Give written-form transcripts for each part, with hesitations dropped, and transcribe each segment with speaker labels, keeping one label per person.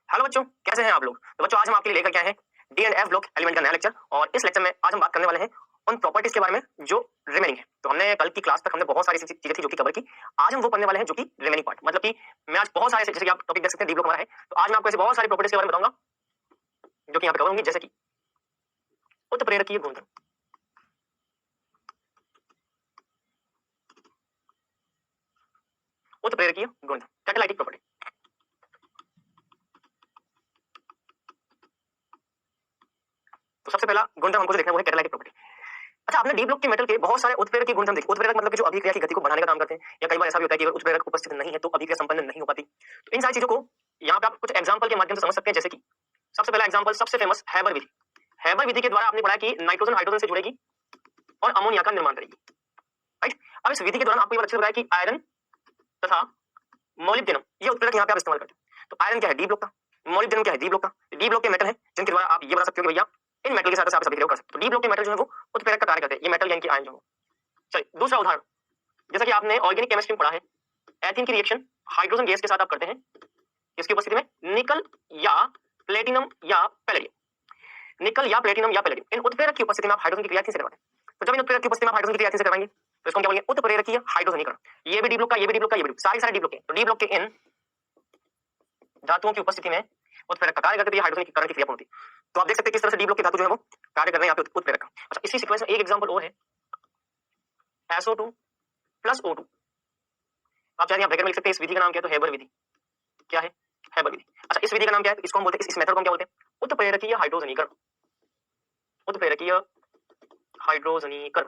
Speaker 1: Hello बच्चों, कैसे हैं आप लोग? तो बच्चों, आज हम आपके लिए लेकर के आए हैं D and F block element का नया लेक्चर। और इस लेक्चर में आज हम बात करने वाले हैं उन प्रॉपर्टीज के बारे में जो रिमेनिंग है। तो हमने कल की क्लास तक हमने बहुत सारी चीजें थी जो कि कवर की। आज हम वो पढ़ने वाले हैं जो कि रिमेनिंग पार्ट, मतलब कि मैं आज बहुत सारे, जैसे कि आप टॉपिक देख सकते हैं डी ब्लॉक हमारा है, तो आज मैं आपको ऐसे बहुत सारी प्रॉपर्टीज के बारे में बताऊंगा जो कि यहाँ पे कवर होंगी, जैसे कि उत्प्रेरकीय गुणधर्म। उत्प्रेरकीय गुणधर्म, कैटालाइटिक प्रॉपर्टी। तो सबसे पहला गुणधर्म हमको जो देखना है वो है कैटालाइटिक प्रॉपर्टी। अच्छा, आपने डी ब्लॉक के मेटल के बहुत सारे उत्प्रेरक गुणधर्म देखे। उत्प्रेरक मतलब कि जो अभिक्रिया की गति को बढ़ाने का काम करते हैं, या कई बार ऐसा भी होता है कि अगर उत्प्रेरक उपस्थित नहीं है तो अभिक्रिया संपन्न नहीं हो पाती। तो इन सारी चीजों को यहाँ पे आप कुछ एग्जांपल के माध्यम से समझ सकते हैं, जैसे कि सबसे पहला एग्जांपल, सबसे फेमस हैबर विधि। हैबर विधि के द्वारा आपने पढ़ा कि नाइट्रोजन हाइड्रोजन से जुड़ेगी और अमोनिया का निर्माण करेगी, राइट। अब इस विधि के दौरान आपको ये अच्छे से बताया कि आयरन तथा मोलिब्डेनम ये उत्प्रेरक यहाँ पे आप इस्तेमाल करते हैं। तो आयरन क्या है? डी ब्लॉक का। मोलिब्डेनम क्या है? डी ब्लॉक का। डी ब्लॉक के मेटल है जिनके द्वारा आप ये बता सकते हो कि भैया इन मेटल के साथ आप अभिक्रिया कर सकते हो। तो डी ब्लॉक के मेटल जो है वो उत्प्रेरक का कार्य करते हैं, ये मेटल यानी कि आयन जो है। चलिए दूसरा उदाहरण, जैसा कि आपने ऑर्गेनिक केमिस्ट्री में पढ़ा है, एथीन की रिएक्शन हाइड्रोजन गैस के साथ आप करते हैं, इसकी उपस्थिति में निकल या प्लेटिनम या पैलेडियम। निकल या प्लेटिनम या पैलेडियम, इन उत्प्रेरक की उपस्थिति में आप हाइड्रोजन की क्रिया से करवाते हैं। तो जब इन उत्प्रेरक की उपस्थिति में आप हाइड्रोजन की क्रिया से करवाएंगे तो इसको क्या बोलेंगे? उत्प्रेरकीय हाइड्रोजनीकरण। ये भी डी ब्लॉक का, ये भी डी ब्लॉक का, ये भी सारे सारे डी ब्लॉक के। तो डी ब्लॉक के इन धातुओं की उपस्थिति में उत्प्रेरक का कार्य करके हाइड्रोजनीकरण की क्रिया पूर्ण होती है। तो आप देख सकते हैं किस तरह से डी ब्लॉक के धातु जो है वो कार्य कर रहे हैं यहाँ पे उत्प्रेरक का। अच्छा, इसी सीक्वेंस में एक एग्जांपल और है, SO2 प्लस O2। आप चाहे ब्रैकेट में लिख सकते हैं, इस विधि का नाम क्या है? तो हैबर विधि। क्या है? हैबर विधि। अच्छा, इस विधि का नाम क्या है? तो इसको हम बोलते हैं, इस मेथड को हम क्या बोलते हैं? उत्प्रेरकीय हाइड्रोजनीकरण। उत्प्रेरकीय हाइड्रोजनीकरण,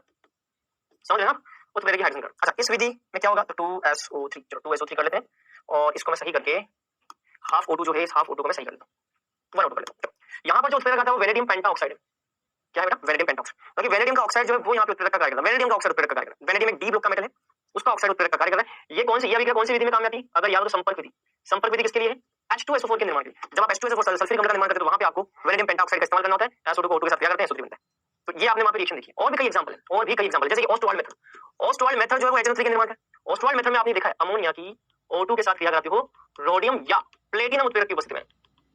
Speaker 1: समझ लेना, उत्प्रेरकीय हाइड्रोजनीकरण। अच्छा, इस विधि में क्या होगा? तो 2SO3, चलो 2SO3 कर लेते हैं और इसको मैं सही करके हाफ O2 जो है, इस हाफ O2 को मैं सही कर लेता हूं, 1 O2 कर लेता हूं। यहाँ पर जो उत्प्रेरक आता है वो वेनेडियम पेंटाऑक्साइड है। क्या है बेटा? Vanadium pentoxide. क्योंकि वेनेडियम का ऑक्साइड जो है वो यहाँ पे उत्प्रेरक का कार्य करता है। वेनेडियम का ऑक्साइड उत्प्रेरक का कार्य करता है। वेनेडियम एक डी ब्लॉक का मेटल है, उसका ऑक्साइड उत्प्रेरक का कार्य कर रहा है। ये कौन सी, ये अभिक्रिया कौन सी विधि में काम आती है? अगर याद हो तो संपर्क विधि। संपर्क विधि किसके लिए है? H2SO4 के निर्माण के लिए। जब आप H2SO4 सल्फ्यूरिक अम्ल का निर्माण करते हैं तो वहां पे आपको वेनेडियम पेंटाऑक्साइड का इस्तेमाल करना होता है। SO2 को O2 के साथ क्रिया करते हैं, SO3 बनता है। तो ये आपने वहां पे रिएक्शन देखी। और भी कई एग्जांपल है, और भी कई एग्जांपल, जैसे कि ओस्टवाल्ड मेथड। ओस्टवाल्ड मेथड जो है वो HNO3 के निर्माण का है। ओस्टवाल्ड मेथड में आपने देखा है अमोनिया की O2 के साथ क्रिया कराते हो रोडियम या प्लेटिनम उत्प्रेरक की उपस्थिति में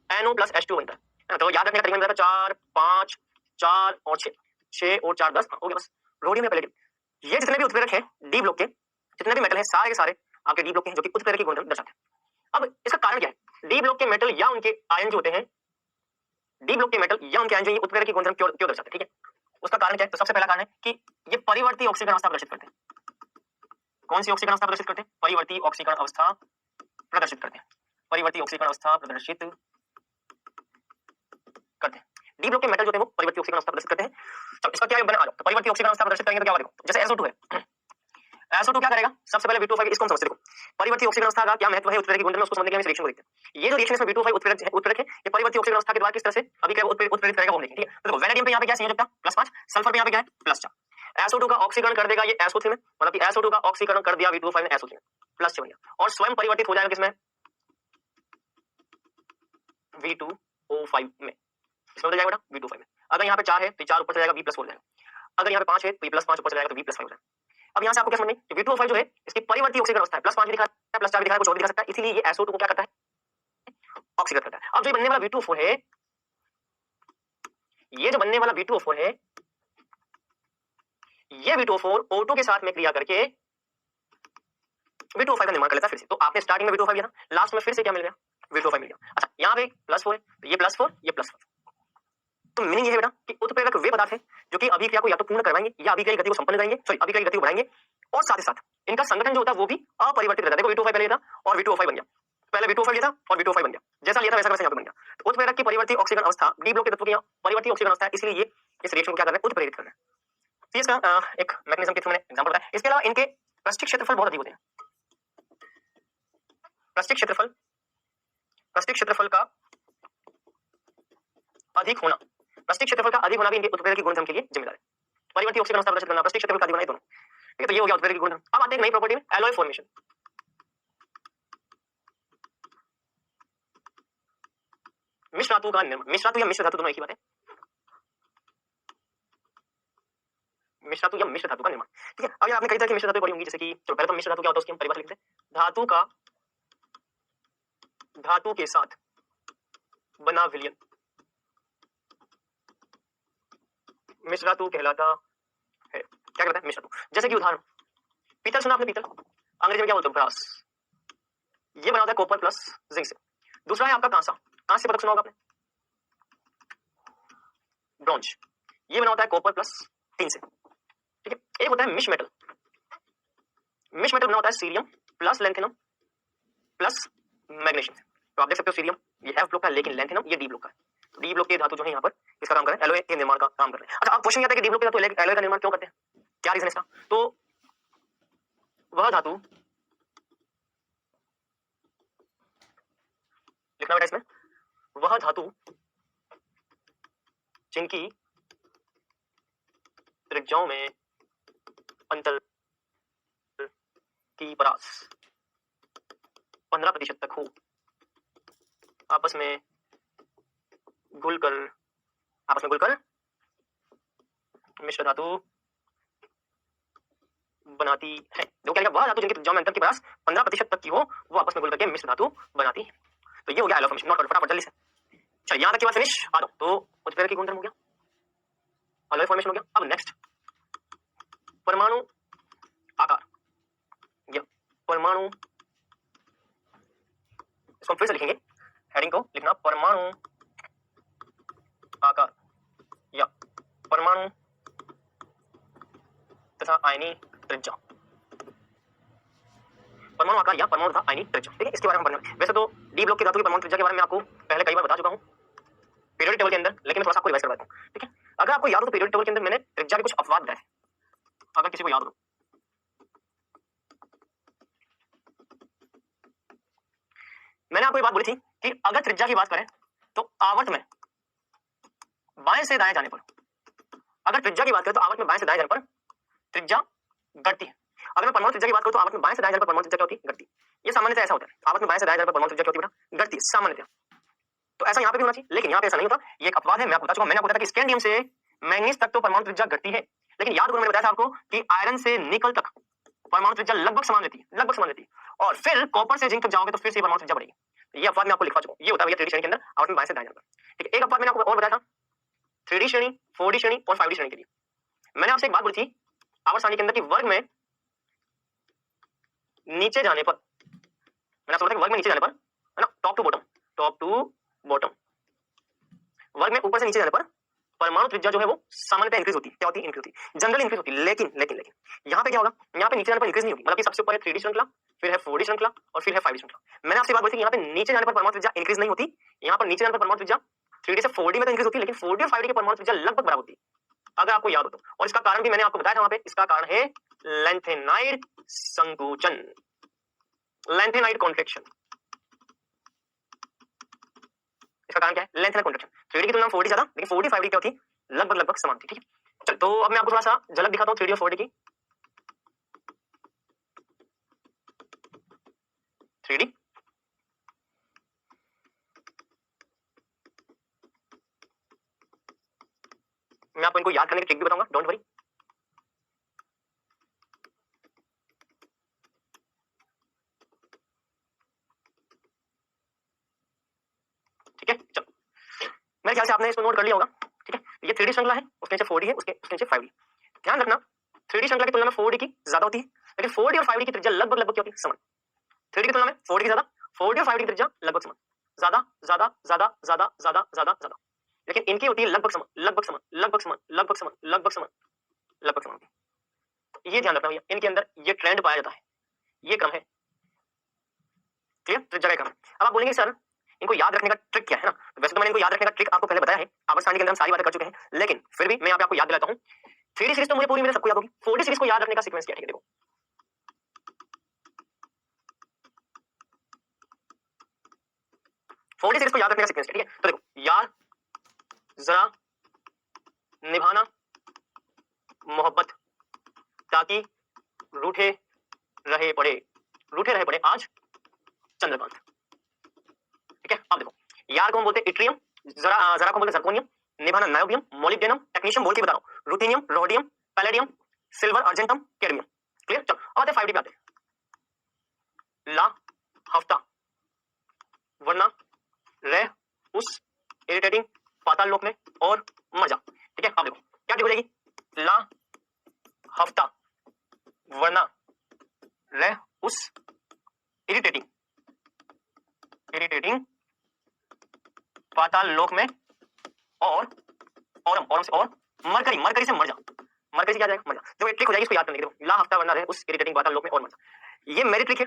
Speaker 1: NO प्लस H2 बनता है। तो याद रखने का तरीका 4 5 4 और 6, 6 और 4 10 हो गया बस। रोडियम या पैलेडियम, ये जितने भी उत्प्रेरक हैं डी ब्लॉक के, जितने भी मेटल हैं सारे के सारे आपके डी ब्लॉक के हैं, जो कि उत्प्रेरक की गुणधर्म दर्शाते हैं। अब इसका कारण क्या है? डी ब्लॉक के मेटल या उनके आयन जो होते हैं, डी ब्लॉक के मेटल या उनके आयन जो ये उत्प्रेरक की गुणधर्म क्यों क्यों दर्शाते हैं? ठीक है, उसका कारण क्या है? तो सबसे पहला कारण है कि ये परिवर्ती ऑक्सीकरण अवस्था प्रदर्शित करते हैं। कौन सी ऑक्सीकरण अवस्था प्रदर्शित करते हैं? परिवर्ती ऑक्सीकरण अवस्था प्रदर्शित करते हैं। परिवर्ती ऑक्सीकरण अवस्था प्रदर्शित करते हैं। डी ब्लॉक के मेटल जो है वो परिवर्ती ऑक्सीकरण अवस्था प्रदर्शित करते हैं। तो इसका क्या बना? तो परिवर्ती ऑक्सीकरण अवस्था प्रदर्शित करेंगे तो क्या होगा? देखो, जैसे SO2 है, SO2 क्या करेगा? सबसे पहले V2O5, इसको हम समझते हैं। देखो, परिवर्ती ऑक्सीकरण अवस्था का क्या महत्व है उत्प्रेरक की गुणधर्म में, उसको समझने के लिए हम इस रिएक्शन को देखते हैं। ये जो रिएक्शन इसमें V2O5 उत्प्रेरक है, ये परिवर्ती ऑक्सीकरण अवस्था के द्वारा किस तरह से अभिक्रिया उत्प्रेरित करेगा वो देखेंगे। ठीक है, तो देखो वेनेडियम पे यहाँ पे क्या संयोजकता +5, सल्फर पे यहाँ पे क्या है? +4। SO2 का ऑक्सीकरण कर देगा ये SO3 में, मतलब कि SO2 का ऑक्सीकरण कर दिया V2O5 ने SO3 में, +6 बन गया और स्वयं परिवर्तित हो जाएगा किसमें? V2O5 में। इसमें बदल जाएगा बेटा V2O5 में। अगर यहाँ पे 4 है तो 4 ऊपर चला जाएगा, V+ हो जाएगा। अगर यहाँ पे 5 है तो ये +5 ऊपर चला जाएगा तो V+5 हो जाएगा। अब यहाँ से आपको क्या समझ में? V2O5 जो है इसकी परिवर्ती ऑक्सीकरण अवस्था है, +5 भी दिखा है, +4 भी दिखा है, कुछ और भी दिखा सकता है, इसीलिए ये SO2 को क्या करता है? ऑक्सीकृत करता है। अब जो बनने वाला V2O4 है, ये जो बनने वाला V2O4 है, ये V2O4 O2 के साथ में क्रिया करके V2O5 का निर्माण कर लेता है फिर से। तो आपने स्टार्टिंग में V2O5 लिया था, लास्ट में फिर से क्या मिल गया? V2O5 मिल गया। अच्छा, यहाँ पे +4 है तो ये +4, ये +4। तो मीनिंग ये है बेटा कि उत्प्रेरक वे पदार्थ है जो कि अभिक्रिया को या तो पूर्ण करवाएंगे या अभिक्रिया की गति को संपन्न करेंगे, सॉरी अभिक्रिया की गति को बढ़ाएंगे, और साथ ही साथ इनका संगठन जो होता है वो भी अपरिवर्तित रहता है। देखो V2O5 पहले था और V2O5 बन गया, पहले V2O5 लिया था और V2O5 बन गया, जैसा लिया था वैसा वैसा यहाँ पे बन गया। तो उत्प्रेरक की परिवर्ती ऑक्सीकरण अवस्था डी ब्लॉक के तत्व की परिवर्ती ऑक्सीकरण अवस्था है, इसलिए ये इस रिएक्शन को क्या कर रहा है? उत्प्रेरित कर रहा है। तो इसका एक मैकेनिज्म के थ्रू मैंने एग्जांपल बताया। इसके अलावा इनके पृष्ठीय क्षेत्रफल बहुत अधिक होते हैं। पृष्ठीय क्षेत्रफल का अधिक होना, पृष्ठीय क्षेत्रफल का अधिक होना भी इनके उत्प्रेरक की गुणधर्म के लिए जिम्मेदार है। परिवर्ती ऑक्सीकरण अवस्था प्रदर्शित करना, पृष्ठीय क्षेत्रफल का अधिक होना, ये दोनों। ठीक है, तो ये हो गया उत्प्रेरक की गुणधर्म। अब आते हैं एक नई प्रॉपर्टी में, एलॉय फॉर्मेशन। मिश्र धातु का निर्माण, मिश्र धातु या मिश्र धातु दोनों एक ही बात है। मिश्र धातु या मिश्र धातु का निर्माण, ठीक है। अब आपने कई तरह की मिश्र धातु पढ़ी होंगी, जैसे कि चलो पहले तो मिश्र धातु क्या होता है उसकी हम परिभाषा लिखते हैं। धातु के साथ बना विलियन, मिश्र धातु कहलाता है, क्या कहलाता है? मिश्र धातु। जैसे कि उदाहरण, पीतल सुना आपने? पीतल अंग्रेजी में क्या बोलते हैं? ब्रास। ये बना होता है कॉपर प्लस जिंक से। दूसरा है आपका कांसा, कांसे से पता सुना होगा आपने? ब्रॉन्ज। ये बना होता है कॉपर प्लस टिन से, ठीक है। एक होता है मिश मेटल, मिश मेटल बना होता है cerium plus lanthanum plus magnesium. तो आप देख सकते हो सीरियम ये एफ ब्लॉक का, लेकिन लेंथेनम ये डी ब्लॉक का है। डी ब्लॉक के धातु जो है यहाँ पर इसका काम कर रहे हैं, एलॉय के निर्माण का काम कर रहे हैं। अच्छा, अब क्वेश्चन ये आता है कि डी ब्लॉक के धातु एलॉय का निर्माण क्यों करते हैं, क्या रीजन इसका? तो वह धातु, लिखना बेटा इसमें, वह धातु जिनकी त्रिज्याओं में अंतर की परास 15% तक हो, आपस में घुलकर मिश्र धातु बनाती है। देखो क्या लिखा, वह धातु जिनकी त्रिज्याओं में अंतर की परास 15% तक की हो, वो आपस में घुल करके मिश्र धातु बनाती है। तो ये हो गया एलॉय फॉर्मेशन। नोट करो फटाफट जल्दी से। चलिए यहां तक की बात फिनिश। आ जाओ, तो उत्प्रेरक की गुणधर्म हो गया, एलॉय फॉर्मेशन हो गया। अब नेक्स्ट परमाणु आकार, या परमाणु, इसको फिर से लिखेंगे, हेडिंग को लिखना परमाणु आकार या परमाणु तथा आयनी त्रिज्या। परमाणु आकार या परमाणु तथा आयनी त्रिज्या, ठीक है। इसके बारे में पढ़ना। वैसे तो डी ब्लॉक की धातु की परमाणु त्रिज्या के बारे में आपको पहले कई बार बता चुका हूं पीरियोडिक टेबल के अंदर, लेकिन थोड़ा सा आपको रिवाइज करवा देता हूं, ठीक है। अगर आपको याद हो तो पीरियोडिक टेबल के अंदर मैंने त्रिज्या के कुछ अपवाद बताए, अगर किसी को याद हो। मैंने आपको ये बात बोली थी कि अगर त्रिज्या की बात करें तो आवर्त में बाएं से दाएं जाने पर, अगर त्रिज्या की बात करें तो आवर्त में बाएं से दाएं जाने पर त्रिज्या घटती है। अगर मैं परमाणु त्रिज्या की बात करूं तो आवर्त में बाएं से दाएं जाने पर परमाणु त्रिज्या क्या होती है? घटती। ये सामान्यतः ऐसा होता है, आवर्त में बाएं से दाएं जाने पर परमाणु त्रिज्या क्या होती है बेटा? घटती, सामान्यतः। तो ऐसा यहाँ पे भी होना चाहिए, लेकिन यहाँ पे ऐसा नहीं होता, ये एक अपवाद है। मैं आपको बता चुका, मैंने आपको बताया कि स्कैंडियम से मैंगनीज तक तो परमाणु त्रिज्या घटती है, लेकिन याद करो मैंने बताया था आपको कि आयरन से निकल तक परमाणु त्रिज्या लगभग समान रहती है, लगभग समान रहती है। और फिर कॉपर से जिंक तक जाओगे तो फिर से परमाणु त्रिज्या बढ़ेगी। ये अपवाद मैं आपको लिखवा चुका हूं, ये होता है भैया 3D श्रेणी के अंदर आवर्त में बाएं से दाएं जाने पर, ठीक है। एक अपवाद मैंने आपको और बताया था 3D श्रेणी, 4D श्रेणी और 5D श्रेणी के लिए। मैंने आपसे एक बात बोली थी आवर्त सारणी के अंदर कि वर्ग में नीचे जाने पर, मैंने आपसे बोला था वर्ग में नीचे जाने पर, है ना, टॉप टू बॉटम, वर्ग में ऊपर से नीचे जाने पर परमाणु त्रिज्या जो है वो सामान्यतः इंक्रीज होती है। क्या होती है? इंक्रीज होती है, जनरली इंक्रीज होती है। लेकिन लेकिन लेकिन यहाँ पे क्या होगा, यहाँ पे नीचे जाने पर इंक्रीज नहीं होगी। मतलब कि सबसे ऊपर है 3D श्रृंखला, फिर है 4D श्रृंखला और फिर है 5D श्रृंखला। मैंने आपसे बात बोली थी यहाँ पे नीचे जाने पर परमाणु त्रिज्या इंक्रीज नहीं होती, यहाँ पर नीचे जाने पर परमाणु त्रिज्या 3D से 4D में तो इंक्रीज होती है, लेकिन 4D और 5D की परमाणु त्रिज्या लगभग बराबर होती है, अगर आपको याद हो तो। और इसका कारण भी मैंने आपको बताया था वहां पे, इसका कारण है लैंथेनाइड संकोचन, लैंथेनाइड कॉन्ट्रैक्शन। इसका कारण क्या है? Length contraction. 3D की तुलना में 4D ज्यादा, लेकिन 4D 5D क्या होती? लगभग समान थी, ठीक है। चल, तो अब मैं आपको थोड़ा सा झलक दिखाता हूँ 3D और 4D की। 3D, मैं आपको इनको याद करने की ट्रिक भी बताऊंगा, डोंट वरी। ठीक है, चलो, मेरे ख्याल से आपने इसको नोट कर लिया होगा, ठीक है। ये 3D श्रृंखला है, उसके नीचे 4D है, उसके नीचे 5D। ध्यान रखना 3D श्रृंखला की तुलना में 4D की ज्यादा होती है, लेकिन 4D और 5D की त्रिज्या लगभग क्या होती है? समान। 3D की तुलना में 4D की ज्यादा, 4D और 5D की त्रिज्या लगभग समान, ज्यादा ज्यादा ज्यादा ज्यादा ज्यादा ज्यादा ज्यादा, लेकिन इनकी होती है लगभग समान, लगभग समान, लगभग समान, लगभग समान, लगभग समान, लगभग समान। ये ध्यान रखना भैया, इनके अंदर ये ट्रेंड पाया जाता है, ये क्रम है, क्लियर? त्रिज्या का क्रम। अब आप बोलेंगे सर इनको याद रखने का ट्रिक क्या है ना? वैसे तो मैंने इनको याद रखने का ट्रिक आपको पहले बताया है, आवर्त सारणी के अंदर हम सारी बातें कर चुके हैं, लेकिन फिर भी मैं यहाँ पे आपको याद दिलाता हूँ। 3D सीरीज तो मुझे पूरी मेरे सबको याद होगी, 4D सीरीज को याद रखने का सीक्वेंस क्या है? ठीक है, देखो 4D सीरीज को याद रखने का सीक्वेंस, ठीक है। तो देखो, यार जरा निभाना मोहब्बत ताकि रूठे रहे पड़े आज चंद्रकांत, ठीक है। अब देखो, यार को हम बोलते हैं इट्रियम, जरा को बोलते हैं जर्कोनियम, निभाना नायोबियम, मोलिब्डेनम, टेक्नीशियम बोल के बता रहा हूं, ruthenium, rhodium, palladium, silver, argentum, cadmium, clear. चलो अब आते हैं 5D पे आते हैं। ला हफ्ता वरना रह उस इरिटेटिंग पाताल लोक में और मर जा। ठीक है, अब देखो क्या हो जाएगी, ला हफ्ता वरना रह उस इरिटेटिंग पाताल लोक में और औरम से और मरकरी से मर जा। मरकरी से क्या जाएगा, मर जा। देखो एक ट्रिक हो जाएगी, इसको याद करने की। देखो ला हफ्ता वरना रह उस इरिटेटिंग पाताल लोक में और मर जा, ये मेरी ट्रिक है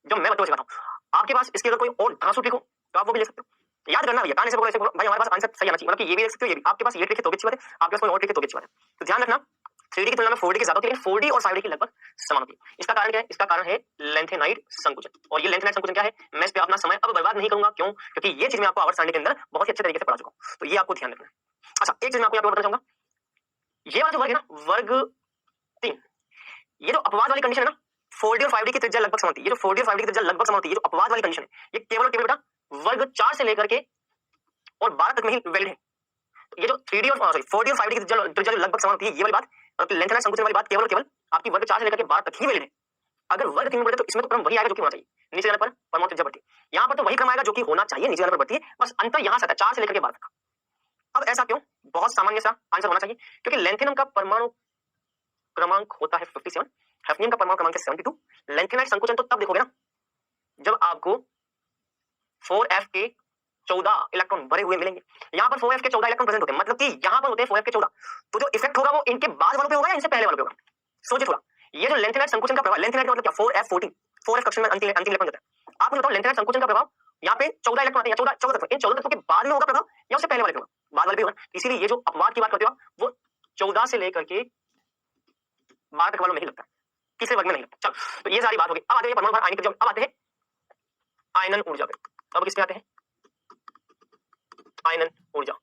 Speaker 1: जो मैं बच्चों को सिखाता हूं। आपके पास इसकी अगर कोई और धांसू ट्रिक हो तो आप वो भी ले सकते हो। याद करना भैया, कान से बोलो ऐसे बोलो भाई, हमारे पास आंसर सही आना चाहिए, मतलब कि ये भी देख सकते हो, ये भी। आपके पास ये ट्रिक है तो भी अच्छी बात है, आपके पास कोई और ट्रिक है तो भी अच्छी बात है। तो ध्यान रखना 3D की तुलना में 4D की ज्यादा होती है, लेकिन 4D और 5D की लगभग समान होती है। इसका कारण क्या है, इसका कारण है लेंथेनाइड संकुचन। और ये लेंथेनाइड संकुचन क्या है, मैं इस पे अपना समय अब बर्बाद नहीं करूंगा। क्यों? क्योंकि ये चीज मैं आपको आवर सारणी के अंदर बहुत ही अच्छे तरीके से पढ़ा चुका हूं, तो ये आपको ध्यान रखना है। अच्छा, एक चीज मैं आपको यहाँ पे बताना चाहूंगा, ये वाला जो वर्ग है ना, वर्ग 3, ये जो अपवाद वाली कंडीशन है ना, 4D और 5D की त्रिज्या लगभग समान होती है। ये जो 4D और 5D की त्रिज्या लगभग समान होती है, ये जो अपवाद वाली कंडीशन है, ये केवल बेटा वर्ग 4 से लेकर के और 12 तक में ही वैलिड है। तो ये जो 3D और 4D और 5D की त्रिज्या लगभग समान होती है, ये वाली बात, और लेंथेनाइड संकुचन वाली बात केवल आपकी वर्ग 4 से लेकर के 12 तक ही वैलिड है। अगर वर्ग 3 में बढ़े तो इसमें तो क्रम वही आएगा जो कि होना चाहिए, नीचे जाने पर परमाणु त्रिज्या बढ़ती है, यहाँ पर तो वही क्रम आएगा जो कि होना चाहिए, नीचे जाने पर बढ़ती है, बस अंतर यहाँ से आता है 4 से लेकर के 12 तक। अब ऐसा क्यों? बहुत सामान्य सा आंसर होना चाहिए, क्योंकि लेंथेनम का परमाणु क्रमांक होता है 57, हैफनियम का परमाणु क्रमांक है 72। लेंथेनाइड संकुचन तो तब देखोगे ना जब आपको 4f के 14 इलेक्ट्रॉन भरे हुए मिलेंगे। यहाँ पर 4f के 14 इलेक्ट्रॉन प्रेजेंट होते हैं, मतलब कि यहाँ पर होते हैं 4f के 14, तो जो इफेक्ट होगा वो इनके बाद वालों पे होगा या इनसे पहले वालों पे होगा? सोचिए थोड़ा, ये जो लेंथेनाइड संकुचन का प्रभाव, लेंथेनाइड का मतलब क्या, 4f14, 4f कक्षन में अंतिम इलेक्ट्रॉन जाता है। आप मुझे बताओ लेंथेनाइड संकुचन का प्रभाव यहाँ पे 14 इलेक्ट्रॉन आते हैं, 14 तक, इन 14 तत्वों के बाद में होगा प्रभाव या उससे पहले वाले पे होगा? बाद वाले पे होगा। इसीलिए ये जो अपवाद की बात करते हो वो 14 से लेकर के 12 तक वालों में नहीं लगता, किसी वर्ग में नहीं लगता। चलो, तो ये सारी बात होगी। अब आते हैं परमाणु आयनिक ऊर्जा, अब आते हैं आयनन ऊर्जा पे। अब किस पे आते हैं, आयनन ऊर्जा।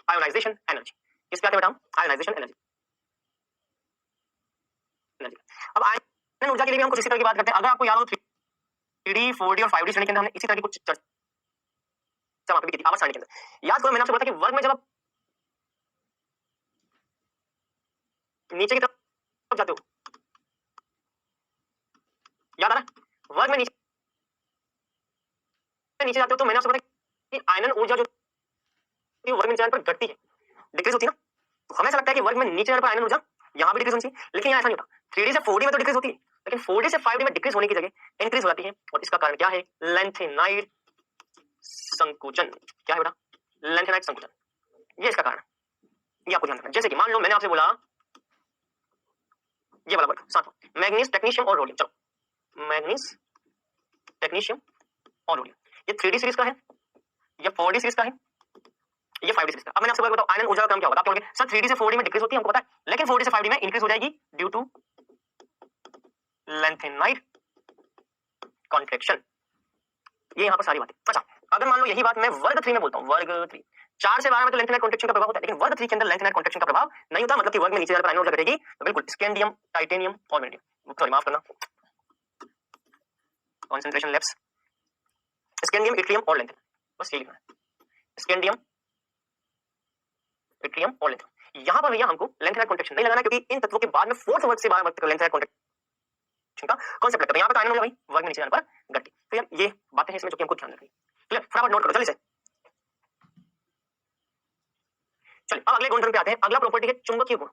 Speaker 1: आयोनाइजेशन एनर्जी, किस पे आते हैं बेटा, आयोनाइजेशन एनर्जी। अब आयनन ऊर्जा के लिए भी हम कुछ इसी तरह की बात करते हैं। अगर आपको याद हो 3D 4D और 5D श्रेणी के अंदर हमने इसी तरह की कुछ चर्चा वहां पे भी की थी आवर्त सारणी के अंदर। याद करो मैंने आपसे बोला था कि वर्ग में जब आप नीचे की तरफ जाते हो, याद आ रहा है, वर्ग में नीचे जाते हो तो मैंने आपसे बोला कि आयनन ऊर्जा जो वर्ग में नीचे जाने पर घटती है, डिक्रीज होती है ना। तो हमें ऐसा लगता है कि वर्ग में नीचे जाने पर आयनन ऊर्जा यहाँ भी डिक्रीज होनी चाहिए, लेकिन यहाँ ऐसा नहीं होता। 3D से 4D में तो डिक्रीज होती है, लेकिन 4D से 5D में डिक्रीज होने की जगह इंक्रीज हो जाती है। और इसका कारण क्या है, लेंथेनाइड संकुचन। क्या है बेटा, लेंथेनाइड संकुचन, ये इसका कारण, ये आपको ध्यान रखना। जैसे कि मान लो मैंने आपसे बोला ये वाला वर्ग साथ मैग्नीज, टेक्नीशियम और रोडियम। चलो, मैग्नीज, टेक्नीशियम और रोडियम, ये 3D सीरीज का है, ये 4D सीरीज का है, ये 5D सीरीज का। अब मैंने आपसे बताओ आयनन ऊर्जा का काम क्या होगा? आप कहोगे सर 3D से 4D में डिक्रीज होती है, हमको पता है, लेकिन 4D से 5D में इंक्रीज हो जाएगी ड्यू टू लेंथेनाइड कॉन्ट्रैक्शन। ये यहाँ पर सारी बातें। अच्छा, अगर मान लो यही बात मैं वर्ग 3 में बोलता हूँ, वर्ग 3 4 से 12 में तो लेंथेनाइड कॉन्ट्रैक्शन का प्रभाव होता है, लेकिन वर्ग 3 के अंदर लेंथेनाइड कॉन्ट्रैक्शन का प्रभाव नहीं होता, मतलब कि वर्ग में नीचे जाने पर आयनन ऊर्जा घटेगी। तो बिल्कुल स्कैंडियम, टाइटेनियम और वेनेडियम, सॉरी माफ करना, कंसंट्रेशन लैप्स, स्कैंडियम, इट्रियम और लेंथेनाइड, बस ये लिखना है, स्कैंडियम, इट्रियम और लेंथेनाइड। यहाँ पर भैया हमको लेंथेनाइड कॉन्ट्रैक्शन नहीं लगाना, क्योंकि इन तत्वों के बाद में 4th वर्ग से 12 वर्ग तक लेंथेनाइड कॉन्ट्रैक्शन का कांसेप्ट लगता है। यहाँ पर आयनन ऊर्जा भाई वर्ग में नीचे जाने पर घटती। तो यार ये बातें हैं इसमें जो कि हमको ध्यान रखनी है। चलिए फटाफट नोट करो जल्दी से। चलिए अब अगले गुणधर्म पे आते हैं। अगला प्रॉपर्टी है चुंबकीय गुण।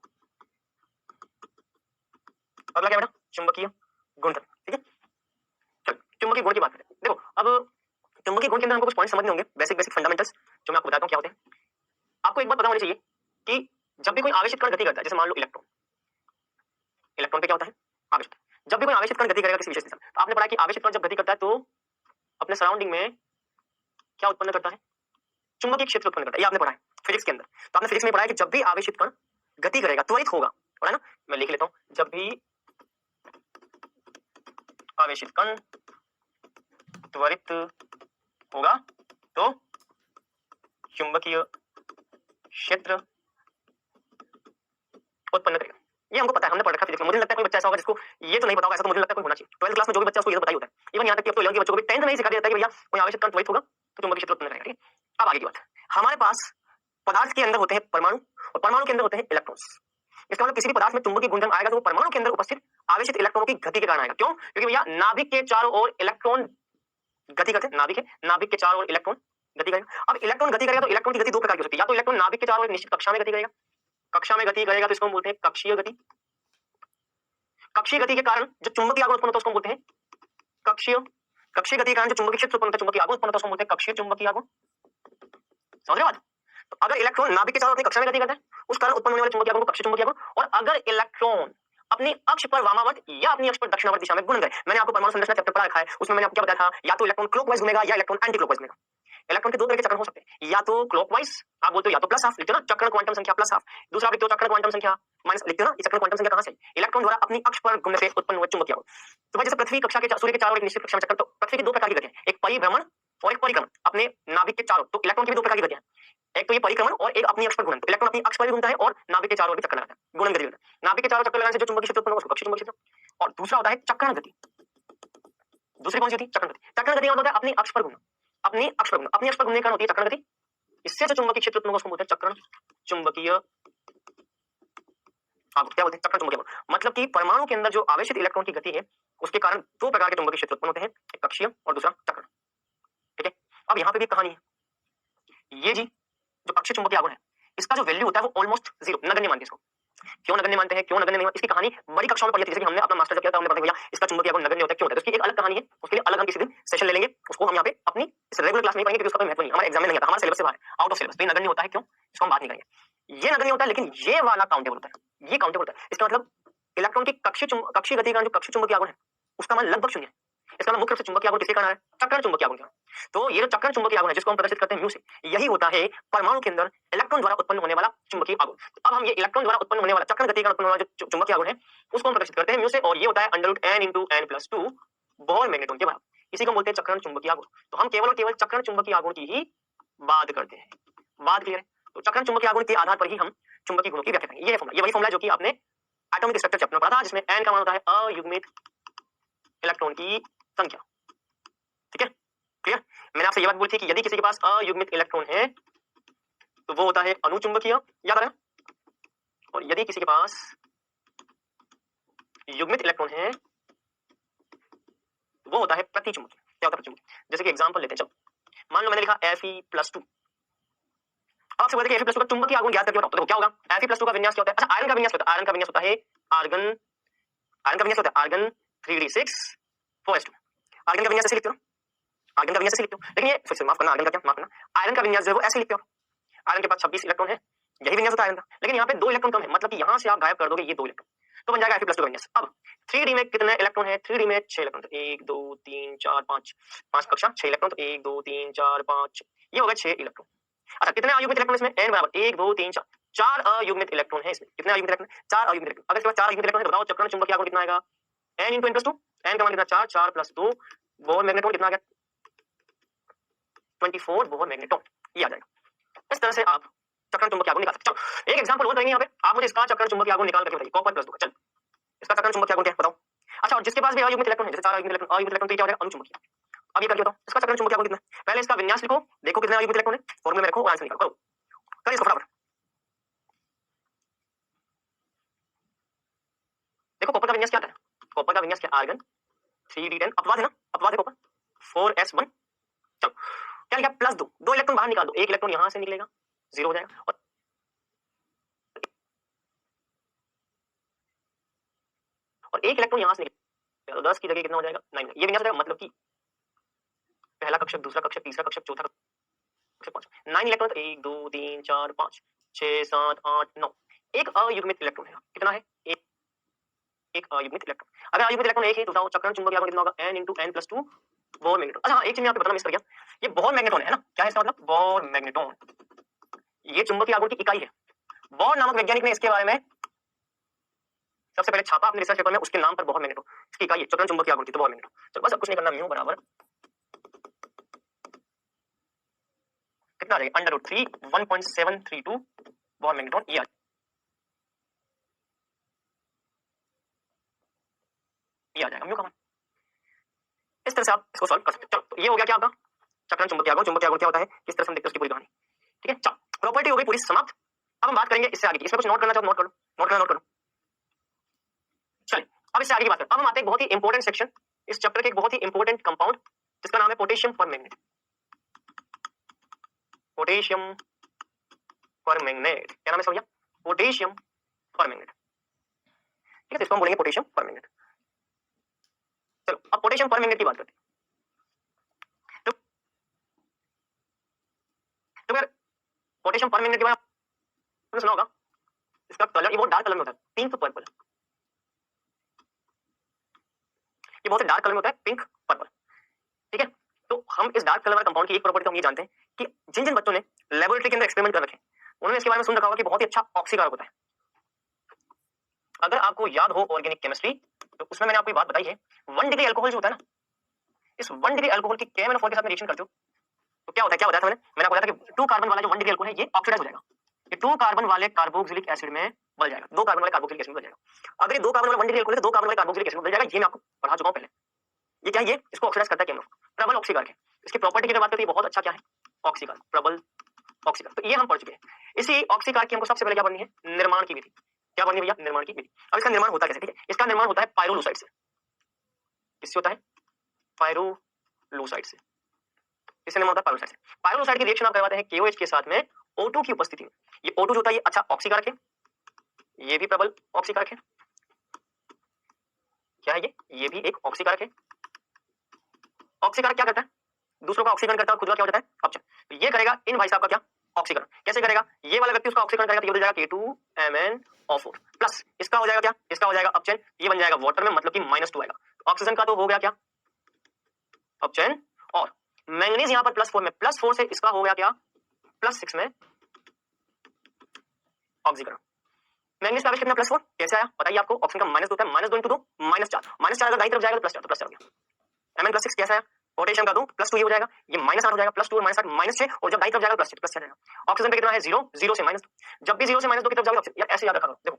Speaker 1: अगला क्या बेटा, चुंबकीय गुणधर्म। ठीक है, चलो चुंबकीय गुण की बात करें। देखो अब चुंबकीय गुण के अंदर हमको कुछ पॉइंट समझने होंगे, बेसिक फंडामेंटल्स जो मैं आपको बताता हूँ क्या होते हैं। आपको एक बात पता होनी चाहिए कि जब भी कोई आवेशित कण गति करता है, जैसे मान लो इलेक्ट्रॉन, इलेक्ट्रॉन पे क्या होता है, आवेशित। जब भी कोई आवेशित कण गति करेगा किसी विशेष दिशा में, तो आपने पढ़ा कि आवेशित कण जब गति करता है तो अपने सराउंडिंग में क्या उत्पन्न करता है, चुंबकीय क्षेत्र उत्पन्न करता है। ये आपने पढ़ा है फिजिक्स के अंदर। तो आपने फिजिक्स में पढ़ा है कि जब भी आवेशित कण गति करेगा, त्वरित होगा, पढ़ा है ना, मैं लिख लेता हूं, जब भी आवेशित कण त्वरित होगा तो चुंबकीय क्षेत्र उत्पन्न करेगा। ये हमको पता है, हमने पढ़ रखा है फिजिक्स में। मुझे लगता है कोई बच्चा ऐसा होगा जिसको ये तो नहीं पता होगा, ऐसा तो मुझे लगता है कोई होना चाहिए। 12th क्लास में जो भी बच्चा उसको ये तो पता ही होता है। इवन यहाँ तक कि अब तो 11th के बच्चों को भी 10th में ही सिखा दिया जाता है कि भैया कोई आवेशित कण त्वरित होगा तो चुंबकीय क्षेत्र उत्पन्न करेगा। ठीक है, अब आगे की बात, हमारे पास पदार्थ के अंदर होते हैं परमाणु और परमाणु के अंदर होते हैं इलेक्ट्रॉन्स। इसका मतलब किसी भी पदार्थ में चुंबकीय गुणधर्म आएगा तो वो परमाणु के अंदर उपस्थित आवेशित इलेक्ट्रॉनों की गति के कारण आएगा। क्यों? क्योंकि भैया नाभिक के चारों ओर इलेक्ट्रॉन गति करते हैं, नाभिक है, नाभिक के चारों ओर इलेक्ट्रॉन गति करेगा। अब इलेक्ट्रॉन गति करेगा तो इलेक्ट्रॉन की गति दो प्रकार की हो सकती है, या तो इलेक्ट्रॉन नाभिक के चारों ओर एक निश्चित कक्षा में गति करेगा, कक्षा में गति करेगा तो इसको हम बोलते हैं कक्षीय गति। कक्षीय गति के कारण जो चुंबकीय आघूर्ण उत्पन्न होता है उसको बोलते हैं कक्षीय। कक्षीय गति के कारण जो चुंबकीय क्षेत्र उत्पन्न होता है, चुंबकीय आघूर्ण उत्पन्न होता है उसको बोलते हैं कक्षीय चुंबकीय आघूर्ण। समझ रहे हो बात? तो अगर इलेक्ट्रॉन नाभिक के चारों ओर कक्षा में गति करता है उस कारण उत्पन्न होने वाले चुंबकीय आघूर्ण को कक्षीय चुंबकीय आघूर्ण, और अगर इलेक्ट्रॉन अपनी अक्ष पर वामावर्त या अपनी अक्ष पर दक्षिणावर्त दिशा में घूम गए, मैंने आपको परमाणु संरचना चैप्टर पढ़ा रखा है, उसमें मैंने आपको क्या बताया था, या तो इलेक्ट्रॉन क्लॉकवाइज घूमेगा या इलेक्ट्रॉन एंटी क्लॉकवाइज घूमेगा। इलेक्ट्रॉन के दो तरह के चक्र हो सकते हैं, या तो क्लॉकवाइज आप बोलते हो, या तो प्लस हाफ लिखते हो ना, चक्र क्वांटम संख्या प्लस हाफ। दूसरा लिखते हो चक्र क्वांटम संख्या माइनस, लिखते हो ना, ये चक्र क्वांटम संख्या कहां से? इलेक्ट्रॉन द्वारा अपनी अक्ष पर घूमने से उत्पन्न हुए चुंबकीय आघूर्ण। तो भाई जैसे पृथ्वी कक्षा के सूर्य के चारों ओर एक निश्चित कक्षा में चक्कर, तो पृथ्वी की दो प्रकार की गतियां, एक परिभ्रमण और एक परिक्रमण अपने नाभिक के चारों। तो इलेक्ट्रॉन की भी दो प्रकार की गतियां, एक तो ये परिक्रमण और एक अपनी अक्ष पर घूमना। तो इलेक्ट्रॉन अपनी अक्ष पर भी घूमता है और नाभिक के चारों ओर भी चक्कर लगाता है, घूर्णन गति होता है। नाभिक के चारों चक्कर लगाने से जो चुंबकीय क्षेत्र उत्पन्न होगा उसको कक्षीय चुंबकीय क्षेत्र। और दूसरा होता है चक्रण गति। दूसरी कौन सी होती है? चक्रण गति। चक्रण गति मतलब होता है अपनी अक्ष पर घूमना, अपनी अक्ष पर घूमना, अपनी अक्ष पर घूमने का होती है चक्रण गति। इससे जो चुंबकीय क्षेत्र उत्पन्न होगा उसको बोलते हैं चक्रण चुंबकीय आघूर्ण। क्या बोलते हैं? चक्रण चुंबकीय आघूर्ण। मतलब कि परमाणु के अंदर जो आवेशित इलेक्ट्रॉन की गति है उसके कारण दो प्रकार के चुंबकीय क्षेत्र उत्पन्न होते हैं, एक कक्षीय और दूसरा चक्रण। ठीक है, अब यहाँ पे भी कहानी है, ये जी जो कक्षीय चुंबकीय आघूर्ण है इसका जो वैल्यू होता है वो ऑलमोस्ट जीरो, नगण्य मानते हैं इसको। क्यों नगण्य मानते हैं, क्यों नगण्य नहीं? इसकी कहानी बड़ी कक्षाओं में पढ़ी थी, जैसे कि हमने अपना मास्टर जब किया था हमने बताया भैया इसका चुंबकीय आघूर्ण नगण्य होता है, क्यों होता है, उसकी एक अलग कहानी है, उसके लिए अलग हम किसी दिन सेशन ले लेंगे, उसको हम यहाँ पे अपनी इस रेगुलर क्लास में पढ़ेंगे क्योंकि उसका कोई महत्व नहीं, हमारे एग्जाम में नहीं आता, हमारे सिलेबस से बाहर है, आउट ऑफ सिलेबस। तो ये नगण्य होता है क्यों, इसको हम बात नहीं करेंगे। ये नगण्य होता है लेकिन ये वाला काउंटेबल होता है, ये काउंटेबल होता है। इसका मतलब इलेक्ट्रॉन की कक्षीय गति का जो कक्षीय चुंबकीय आघूर्ण है उसका मान लगभग शून्य है। इसका मतलब मुख्य रूप से चुंबकीय आघूर्ण किसके कारण है? चक्रण चुंबकीय आघूर्ण का। तो ये जो चक्रण चुंबकीय आघूर्ण है जिसको हम प्रदर्शित करते हैं म्यू से, यही होता है परमाणु के अंदर इलेक्ट्रॉन द्वारा उत्पन्न होने वाला चुंबकीय आघूर्ण। अब हम ये इलेक्ट्रॉन द्वारा उत्पन्न होने वाला चक्रण गति का उत्पन्न होने वाला जो चुंबकीय आघूर्ण है उसको हम प्रदर्शित करते हैं म्यू से, और ये होता है √n × n+2 बोहर मैग्नेट्रॉन के बराबर। इसी को बोलते हैं चक्रण चुंबकीय आघूर्ण। तो हम केवल और केवल चक्रण चुंबकीय आघूर्ण की ही बात करते हैं। बात क्लियर है? तो चक्रण चुंबकीय आघूर्ण के आधार पर ही हम चुंबकीय गुणों की व्याख्या करेंगे। ये फॉर्मूला, ये वही फॉर्मूला जो कि आपने एटॉमिक स्ट्रक्चर चैप्टर में पढ़ा था, जिसमें n का मान होता है अयुग्मित इलेक्ट्रॉन की संख्या। ठीक है, क्लियर? मैंने आपसे ये बात बोली थी कि यदि किसी के पास अयुग्मित इलेक्ट्रॉन है तो वो होता है अनुचुंबकीय, याद रहा, और यदि किसी के पास युग्मित इलेक्ट्रॉन है तो वो होता है प्रतिचुंबकीय। क्या होता है प्रतिचुंबकीय? जैसे कि एग्जांपल लेते हैं, चलो मान लो मैंने लिखा Fe+2, आपसे बोलते हैं कि Fe+2 का चुंबकीय आघूर्ण ज्ञात करके बताओ, तो क्या होगा? Fe+2 का विन्यास क्या होता है? अच्छा, आयरन का विन्यास होता है, आयरन का विन्यास होता है आर्गन, आयरन का विन्यास होता है आर्गन 3d6 4s2। आर्गन का विन्यास ऐसे लिखते हो, आर्गन का विन्यास ऐसे लिखते हो, लेकिन ये फिर से माफ करना, आर्गन का क्या, माफ करना, आयरन का विन्यास जो है वो ऐसे लिखते हो। आयरन के पास 26 इलेक्ट्रॉन है, यही विन्यास होता है आयरन का, लेकिन यहाँ पे 2 इलेक्ट्रॉन कम है, मतलब कि यहाँ से आप गायब कर दोगे ये 2 इलेक्ट्रॉन, तो बन जाएगा Fe+2 का विन्यास। अब 3d में कितने इलेक्ट्रॉन है? 3d में 6 इलेक्ट्रॉन, तो 1 2 3 4 5, 5 कक्षा 6 इलेक्ट्रॉन, तो 1 2 3 4 5, ये हो गए 6 इलेक्ट्रॉन। अच्छा, कितने अयुग्मित इलेक्ट्रॉन इसमें? n बराबर 1 2 3 4, 4 अयुग्मित इलेक्ट्रॉन है इसमें। कितने अयुग्मित इलेक्ट्रॉन? 4 अयुग्मित इलेक्ट्रॉन। अगर इसके बाद 4 अयुग्मित इलेक्ट्रॉन है तो बताओ चक्रण चुंबकीय आघूर्ण कितना आएगा? n × n+2, n का मान कितना? 4, 4 + 2 बोहर मैग्नेट्रॉन कितना आ गया? 24 बोहर मैग्नेट्रॉन, ये आ जाएगा। इस तरह से आप चक्रण चुंबकीय आघूर्ण निकाल सकते। चलो एक एग्जांपल और करेंगे यहाँ पे, आप मुझे इसका चक्रण चुंबकीय आघूर्ण निकाल करके बताइए, कॉपर +2 का। चल इसका चक्रण चुंबकीय आघूर्ण क्या है बताओ? अच्छा, और जिसके पास भी अयुग्मित इलेक्ट्रॉन है, जैसे 4 अयुग्मित इलेक्ट्रॉन, तो ये क्या हो गया? अनुचुंबकीय। अब ये करके बताओ इसका चक्रण चुंबकीय आघूर्ण कितना है? पहले इसका विन्यास लिखो, देखो कितने अयुग्मित इलेक्ट्रॉन है, फॉर्मूले में रखो, आंसर निकालो, करो करिए इसको फटाफट। देखो कॉपर का विन्यास क्या है? कॉपर का विन्यास क्या? आर्गन 3d10, अपवाद है ना, अपवाद है कॉपर 4s1। चलो क्या लिखा? +2, 2 इलेक्ट्रॉन बाहर निकाल दो, एक इलेक्ट्रॉन यहां से निकलेगा, 0 हो जाएगा, और एक इलेक्ट्रॉन यहां से निकलेगा, तो 10 की जगह कितना हो जाएगा? 9। ये विन्यास हो जाएगा, मतलब कि पहला कक्षक, दूसरा कक्षक, तीसरा कक्षक, चौथा कक्षक, 5, 9 इलेक्ट्रॉन, 1 2 3 4 5 6 7 8 9, एक अयुग्मित इलेक्ट्रॉन है। कितना है? एक अयुग्मित इलेक्ट्रॉन। अगर अयुग्मित इलेक्ट्रॉन एक ही तो बताओ चक्रण चुंबकीय आघूर्ण कितना होगा? n × n+2 Bohr magnetron. अच्छा एक चीज मैं आपको बताना मिस कर गया, ये बोहर मैग्नेट्रॉन है ना, क्या है इसका मतलब? बोहर मैग्नेट्रॉन, ये चुंबकीय आघूर्ण की इकाई है। बोहर नामक वैज्ञानिक ने इसके बारे में सबसे पहले छापा अपने रिसर्च पेपर में, उसके नाम पर बोहर मैग्नेट्रॉन, इसकी इकाई है चक्रण चुंबकीय आघूर्ण की, तो बोहर मैग्नेट्रॉन। चलो बस अब कुछ नहीं करना, म्यू बराबर कितना आ जाएगा? √3 1.732 बोहर मैग्नेट्रॉन, ये आ जाएगा म्यू का मान। इस तरह से आप इसको सॉल्व कर सकते हो। चलो तो ये हो गया क्या आपका चक्रण चुंबकीय आघूर्ण। चुंबकीय आघूर्ण क्या होता है, किस तरह से हम देखते हैं उसकी पूरी कहानी। ठीक है, चलो प्रॉपर्टी हो गई पूरी समाप्त। अब हम बात करेंगे इससे आगे की, इसमें कुछ नोट करना चाहो नोट कर लो, नोट करना नोट करो। चलिए अब इससे आगे की बात करें। अब हम आते हैं बहुत ही इंपॉर्टेंट सेक्शन, इस चैप्टर के एक बहुत ही इंपॉर्टेंट कंपाउंड जिसका नाम है पोटेशियम पर मैग्नेट, पोटेशियम पर मैग्नेट क्या नाम है भैया, पोटेशियम पर मैग्नेट, ठीक है, तो इसको हम बोलेंगे पोटेशियम पर मैग्नेट। चलो अब पोटेशियम पर मैग्नेट की बात करते हैं। तो यार पोटेशियम पर मैग्नेट के बारे में आपने सुना होगा, इसका कलर ये बहुत डार्क कलर में होता है, पिंक पर्पल, ये बहुत डार्क कलर में होता है, पिंक पर्पल, ठीक है। तो हम इस डार्क कलर वाले कंपाउंड की एक प्रॉपर्टी तो हम ये जानते हैं कि जिन जिन बच्चों ने लेबोरेटरी के अंदर एक्सपेरिमेंट कर रखे उन्होंने इसके बारे में सुन रखा होगा कि बहुत ही अच्छा ऑक्सीकारक होता है। अगर आपको याद हो ऑर्गेनिक केमिस्ट्री तो उसमें मैंने आपको बात बताई है, 1 डिग्री अल्कोहल जो होता है ना, इस 1 डिग्री अल्कोहल की KMnO4 के साथ में रिएक्शन करते हो तो क्या होता है, क्या होता है, मैंने आपको बताया था कि 2 कार्बन वाला जो 1 डिग्री अल्कोहल है ये ऑक्सीडाइज हो जाएगा, ये 2 कार्बन वाले कार्बोक्सिलिक एसिड में बदल जाएगा, 2 कार्बन वाले कार्बोक्सिलिक एसिड में बदल जाएगा। अगर ये 2 कार्बन वाला 1 डिग्री अल्कोहल है, 2 कार्बन वाले कार्बोक्सिलिक एसिड में बदल जाएगा, ये मैं आपको पढ़ा चुका हूं पहले। ये क्या है, ये इसको ऑक्सीडाइज करता है KMnO4, प्रबल ऑक्सीकारक है। इसकी प्रॉपर्टी की बात करते हैं बहुत अच्छा क्या है, ऑक्सीकारक, प्रबल ऑक्सीकारक, तो ये हम पढ़ चुके हैं। इसी ऑक्सीकारक की हमको सबसे पहले क्या पढ़नी है, निर्माण की विधि, क्या पढ़नी है भैया, निर्माण की विधि। अब इसका निर्माण होता कैसे, ठीक है, इसका निर्माण होता है पायरोलुसाइड से, किससे होता है, पायरोलुसाइड से, इससे निर्माण होता है पायरोलुसाइड से। पायरोलुसाइड की रिएक्शन आप करवाते हैं KOH के साथ में O2 की उपस्थिति में। ये O2 जो होता है ये अच्छा ऑक्सीकारक है, ये भी प्रबल ऑक्सीकारक है, क्या है ये भी एक ऑक्सीकारक है। ऑक्सीकारक क्या करता है, दूसरों का ऑक्सीकरण करता है, खुद का क्या हो जाता है, अपचयन। तो ये करेगा इन भाई साहब का क्या, ऑक्सीकरण। कैसे करेगा, ये वाला व्यक्ति उसका ऑक्सीकरण करेगा तो ये हो जाएगा K2MnO4 प्लस इसका हो जाएगा क्या, इसका हो जाएगा अपचयन, ये बन जाएगा वाटर में, मतलब कि -2 आएगा। तो ऑक्सीजन का तो हो गया क्या, अपचयन, और मैंगनीज यहां पर +4 में, +4 से इसका हो गया क्या, +6 में ऑक्सीकरण। मैंगनीज का कितना +4 कैसे आया बताइए आपको, ऑक्सीजन का -2 होता है, -2 × 2 -4 अगर दाईं तरफ जाएगा तो +4, तो +4 हो गया। Mn+6 कैसा है, पोटेशियम का 2 +2 ये हो जाएगा, ये -8 हो जाएगा, +2 और -8 -6, और जब दाईं तरफ जाएगा +6 जाएगा। ऑक्सीजन पे कितना है 0, 0 से -2, जब भी 0 से -2 की तरफ जाओगे यार ऐसे याद रखा करो, देखो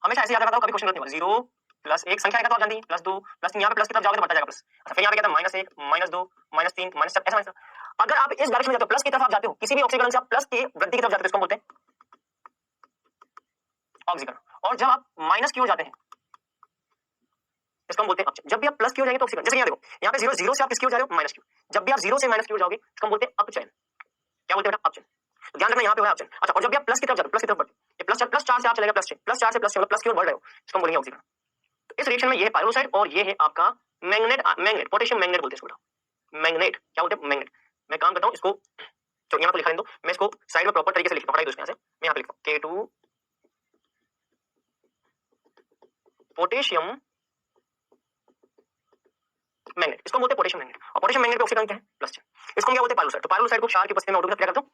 Speaker 1: हमेशा ऐसे याद रखा करो, कभी क्वेश्चन गलत नहीं होगा। 0 +1 संख्या आएगा तो आप जानते हैं, +2 +3, यहाँ पे प्लस की तरफ जाओगे तो बढ़ता जाएगा प्लस। अच्छा फिर यहाँ पे कहता है -1 -2 -3 -4 ऐसा। अगर आप इस डायरेक्शन में जाते हो, प्लस की तरफ आप जाते हो, किसी भी ऑक्सीकरण से आप प्लस की वृद्धि की तरफ जाते हो, इसको बोलते हैं ऑक्सीकरण। और जब आप माइनस की ओर जाते हैं इसको हम बोलते हैं अपचयन। जब भी आप प्लस की ओर जाएंगे तो ऑक्सीकरण, जैसे यहाँ देखो यहाँ पे 0 से आप किसकी ओर जा रहे हो, माइनस की ओर, जब भी आप 0 से माइनस की ओर जाओगे इसको हम बोलते हैं अपचयन। क्या बोलते हैं बेटा, अपचयन। तो ध्यान रखना यहाँ पे हुआ अपचयन। अच्छा, और जब भी आप प्लस की तरफ जाते हो, प्लस की तरफ बढ़ते ये +4 से आप चलेगा +6, +4 से प्लस की ओर बढ़ रहे हो, इसको हम बोलेंगे ऑक्सीकरण। तो इस रिएक्शन में ये है पायरोलुसाइड और ये है आपका मैग्नेट, पोटेशियम मैग्नेट बोलते हैं इसको, मैग्नेट क्या बोलते हैं, मैग्नेट। मैं काम करता हूँ इसको, तो यहाँ पे लिखा दो, मैं इसको साइड में प्रॉपर तरीके से लिखता हूँ, यहाँ से मैं यहाँ पे लिखता हूँ K2 पोटेशियम मैग्नेट, इसको बोलते हैं पोटेशियम मैग्नेट। और पोटेशियम मैग्नेट पे ऑक्सीकरण क्या है, +6, इसको क्या बोलते हैं पायरोलुसाइड। तो पायरोलुसाइड को क्षार की उपस्थिति में O2 के साथ क्या करता हूँ,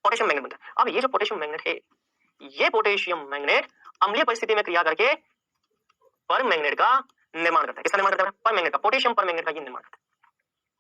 Speaker 1: पोटेशियम मैग्नेट बनता है। अब ये जो पोटेशियम मैग्नेट है, ये पोटेशियम मैग्नेट अम्लीय परिस्थिति में क्रिया करके पर मैग्नेट का निर्माण करता है। किसका निर्माण करता है, पर मैग्नेट का, पोटेशियम पर मैग्नेट का ये निर्माण करता है।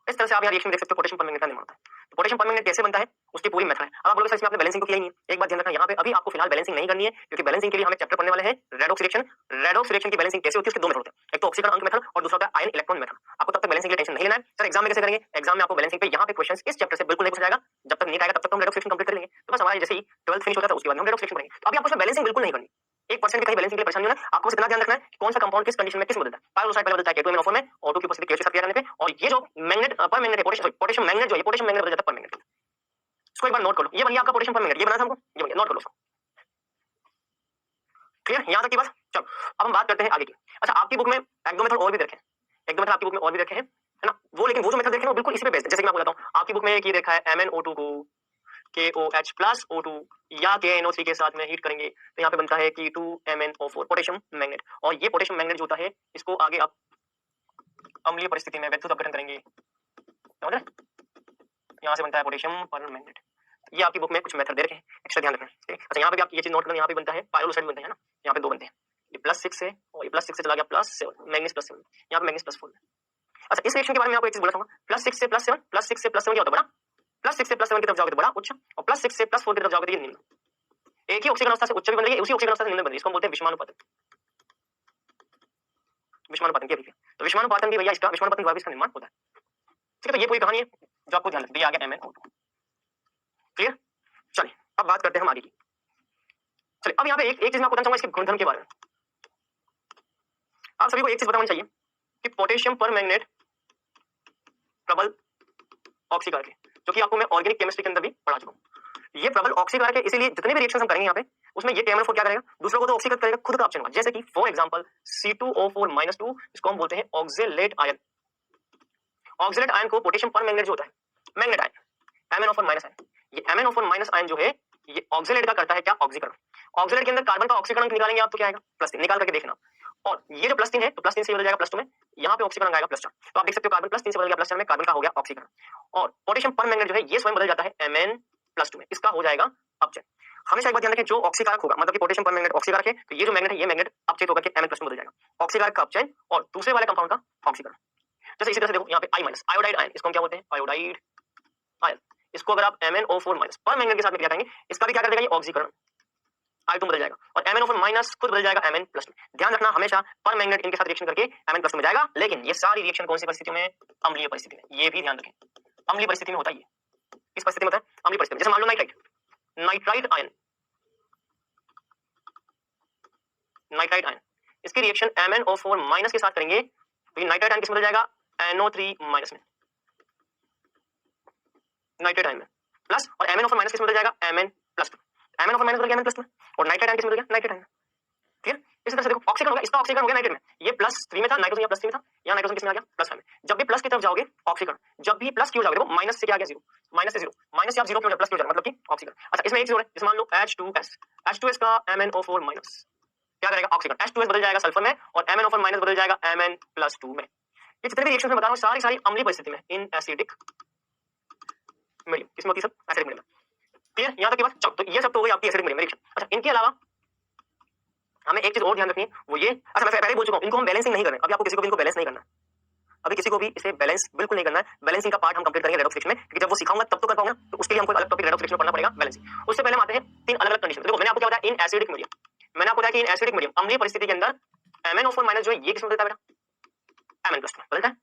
Speaker 1: इस तरह से आप यहाँ रिएक्शन देख सकते हो, पोटेशियम पर मैग्नेट का निर्माण होता है। तो पोटेशियम पर मैग्नेट कैसे बनता है उसकी पूरी मेथड है। अब आप बोलोगे सर इसमें आपने बैलेंसिंग तो किया ही नहीं है। एक बात ध्यान रखना, यहाँ पे अभी आपको फिलहाल बैलेंसिंग नहीं करनी है, क्योंकि बैलेंसिंग के लिए हम एक चैप्टर पढ़ने वाले हैं रेडॉक्स रिएक्शन। रेडॉक्स रिएक्शन की बैलेंसिंग कैसे होती है, उसके 2 मेथड होते हैं, एक तो ऑक्सीकरण अंक मेथड और दूसरा होता है आयन इलेक्ट्रॉन मेथड। आपको तब तक बैलेंसिंग की टेंशन नहीं लेना है। सर एग्जाम में कैसे करेंगे, एग्जाम में आपको बैलेंसिंग पे यहाँ पे क्वेश्चंस इस चैप्टर से बिल्कुल नहीं पूछा जाएगा, जब तक नहीं आएगा तब तक हम रेडॉक्स रिएक्शन कंप्लीट कर लेंगे। तो बस हमारा जैसे ही 12th फिनिश होता है उसके बाद हम रेडॉक्स रिएक्शन पढ़ेंगे। तो अभी आपको इसमें बैलेंसिंग बिल्कुल नहीं करनी, 1% भी कहीं बैलेंसिंग के लिए परेशानी होना है। आपको बस इतना ध्यान रखना है कि कौन सा कंपाउंड किस कंडीशन में किस बदलता है। पायरोलुसाइड पहले बदलता है K2MnO4 में, O2 की उपस्थिति के साथ क्रिया करने पे, और ये जो मैग्नेट पर मैग्नेट है, पोटेशियम मैग्नेट जो है, पोटेशियम मैग्नेट बदल जाता है पर मैग्नेट। इसको एक बार नोट कर लो, ये बन गया आपका पोटेशियम पर मैग्नेट, ये बना था हमको, ये बन गया, नोट कर लो इसको। क्लियर यहाँ तक की बात। चलो अब हम बात करते हैं आगे की। अच्छा आपकी बुक में एक दो मेथड और भी रखे हैं, एक दो मेथड आपकी बुक में और भी रखे हैं, है ना, वो लेकिन वो जो मेथड देखे वो बिल्कुल इसी पे बेस्ड है। जैसे कि मैं आपको बताता हूँ, आपकी बुक में एक ये देखा है MnO2 को KOH प्लस O2 या KNO3 के साथ में हीट करेंगे तो यहाँ पे बनता है K2MnO4 पोटेशियम मैग्नेट। और ये पोटेशियम मैग्नेट जो होता है इसको आगे आप अम्लीय परिस्थिति में वैद्युत अपघटन करेंगे, समझ रहे, यहाँ से बनता है पोटेशियम पर मैग्नेट। ये आपकी बुक में कुछ मेथड दे रखे हैं, एक्स्ट्रा ध्यान रखना है। अच्छा यहाँ पे भी आप ये चीज नोट करना, यहाँ पे बनता है पायरोलुसाइड बनते हैं ना, यहाँ पे 2 बनते हैं, ये +6 से और ये +6 से चला गया +7, मैग्नीज +7, यहाँ पे मैग्नीज +4। अच्छा इस रिएक्शन के बारे में आपको एक चीज बोला था, +6 से +7, +6 से +7 क्या होता है बड़ा, +6 से +7 की तरफ जाओगे तो बड़ा उच्च, और +6 से +4 की तरफ जाओगे तो ये निम्न। एक ही ऑक्सीकरण अवस्था से उच्च भी बन रही है, उसी ऑक्सीकरण अवस्था से निम्न बन रही है, इसको हम बोलते हैं विषमानुपातन। विषमानुपातन की है, तो विषमानुपातन भी भैया इसका विषमानुपातन द्वारा इसका निर्माण होता है। ठीक है, तो ये पूरी कहानी है जो आपको ध्यान रखनी है। आगे MnO2 क्लियर। चलिए अब बात करते हैं हम आगे की। चलिए अब यहाँ पे एक चीज मैं आपको बताना चाहूंगा इसके गुणधर्म के बारे में। आप सभी को एक चीज बतानी चाहिए कि पोटेशियम पर मैग्नेट प्रबल ऑक्सीकारक है, जो कि आपको मैं ऑर्गेनिक केमिस्ट्री के अंदर भी पढ़ा चुका हूं। ये प्रबल ऑक्सीकारक है, इसीलिए जितने भी रिएक्शन हम करेंगे यहाँ पे उसमें ये KMnO4 क्या करेगा, दूसरों को तो ऑक्सीकृत करेगा, खुद का ऑप्शन होगा। जैसे कि फॉर एग्जांपल C2O4-2, इसको हम बोलते हैं ऑक्जेलेट आयन। ऑक्जेलेट आयन को पोटेशियम पर मैंगनेट जो होता है, मैंगनेट आयन, MnO4- आयन, ये MnO4- आयन जो है ये ऑक्जेलेट का करता है क्या, ऑक्सीकरण। ऑक्जेलेट के अंदर कार्बन का ऑक्सीकरण निकालेंगे आप तो क्या आएगा, +3, निकाल करके देखना। और ये जो +3 है तो +3 से बदल जाएगा +2 में, यहाँ पे ऑक्सीकरण आएगा +4। तो आप देख सकते हो कार्बन +3 से बदल गया +4 में, कार्बन का हो गया ऑक्सीकरण। और पोटेशियम पर मैंगनेट जो है ये स्वयं बदल जाता है Mn+2 में, इसका हो जाएगा अपचयन। हमेशा एक बात ध्यान रखें, जो ऑक्सीकारक होगा मतलब कि पोटेशियम पर मैंगनेट ऑक्सीकारक है, तो ये जो मैंगनेट है ये मैंगनेट अपचयित होकर के Mn+ में बदल जाएगा। ऑक्सीकारक का अपचयन और दूसरे वाले कंपाउंड का ऑक्सीकरण। जैसे इसी तरह से देखो यहाँ पे I-, आयोडाइड आयन, इसको हम क्या बोलते हैं, आयोडाइड आयन। इसको अगर आप MnO4- पर मैंगनेट के साथ में क्या करेंगे, इसका भी क्या कर देगा ये ऑक्सीकरण, I2 बदल जाएगा और MnO4- खुद बदल जाएगा Mn+। ध्यान रखना हमेशा पर मैंगनेट इनके साथ रिएक्शन करके Mn+ में जाएगा, लेकिन ये सारी रिएक्शन कौन सी परिस्थितियों में, अम्लीय परिस्थिति में। ये भी ध्यान रखें, अम्लीय परिस्थिति में होता है ये। किस परिस्थिति में होता है, अम्लीय परिस्थिति में। जैसे मान लो nitrite, nitrite ion, nitrite ion, इसकी रिएक्शन MnO4- के साथ करेंगे तो ये नाइट्राइट आयन किस में बदल जाएगा, NO3- में, नाइट्राइट आयन में प्लस, और MnO4- किस में बदल जाएगा, Mn+2। MnO4- बदल गया Mn+, और नाइट्राइट आयन किस में बदल गया, नाइट्राइट आयन। क्लियर। इसी तरह से देखो ऑक्सीकरण होगा, इसका ऑक्सीकरण हो गया नाइट्रेट में, ये +3 में था, नाइट्रोजन यहाँ +3 में था, यहाँ नाइट्रोजन किसमें आ गया, +5 में। जब भी प्लस की तरफ जाओगे ऑक्सीकरण, जब भी प्लस की ओर जाओगे देखो माइनस से क्या आ गया 0, माइनस से 0, माइनस से आप 0 क्यों, प्लस क्यों जा रहे हो, मतलब कि ऑक्सीकरण। अच्छा इसमें एक चीज और है, जैसे मान लो H2S, H2S का MnO4- क्या करेगा, ऑक्सीकरण। H2S बदल जाएगा सल्फर में और MnO4- बदल जाएगा Mn+2 में। ये जितने भी रिएक्शन मैं बता रहा हूँ सारी सारी अम्लीय परिस्थिति में, इन एसिडिक मीडियम, किसमें होती है सब, एसिडिक मीडियम। क्लियर, यहाँ तक की बात। तो ये सब तो हो गई आपकी एसिडिक मीडियम रिएक्शन। अच्छा इनके अलावा हमें एक चीज और ध्यान रखनी है, वो ये, अच्छा मैं पहले ही बोल चुका हूँ, इनको हम बैलेंसिंग नहीं कर रहे हैं, अभी आपको किसी को भी इनको बैलेंस नहीं करना है, अभी किसी को भी इसे बैलेंस बिल्कुल नहीं करना है। बैलेंसिंग का पार्ट हम कंप्लीट करेंगे रेडॉक्स रिएक्शन में, क्योंकि जब वो सिखाऊंगा तब तो कर पाऊंगा, तो उसके लिए हमको अलग टॉपिक रेडॉक्स रिएक्शन में पढ़ना पड़ेगा बैलेंसिंग। उससे पहले हम आते हैं 3 अलग अलग कंडीशन। देखो मैंने आपको क्या बताया, इन एसिडिक मीडियम, मैंने आपको बताया कि इन एसिडिक मीडियम अम्लीय परिस्थिति के अंदर MnO4- जो है ये किसमें बदलता है बेटा, Mn+ में बदलता है।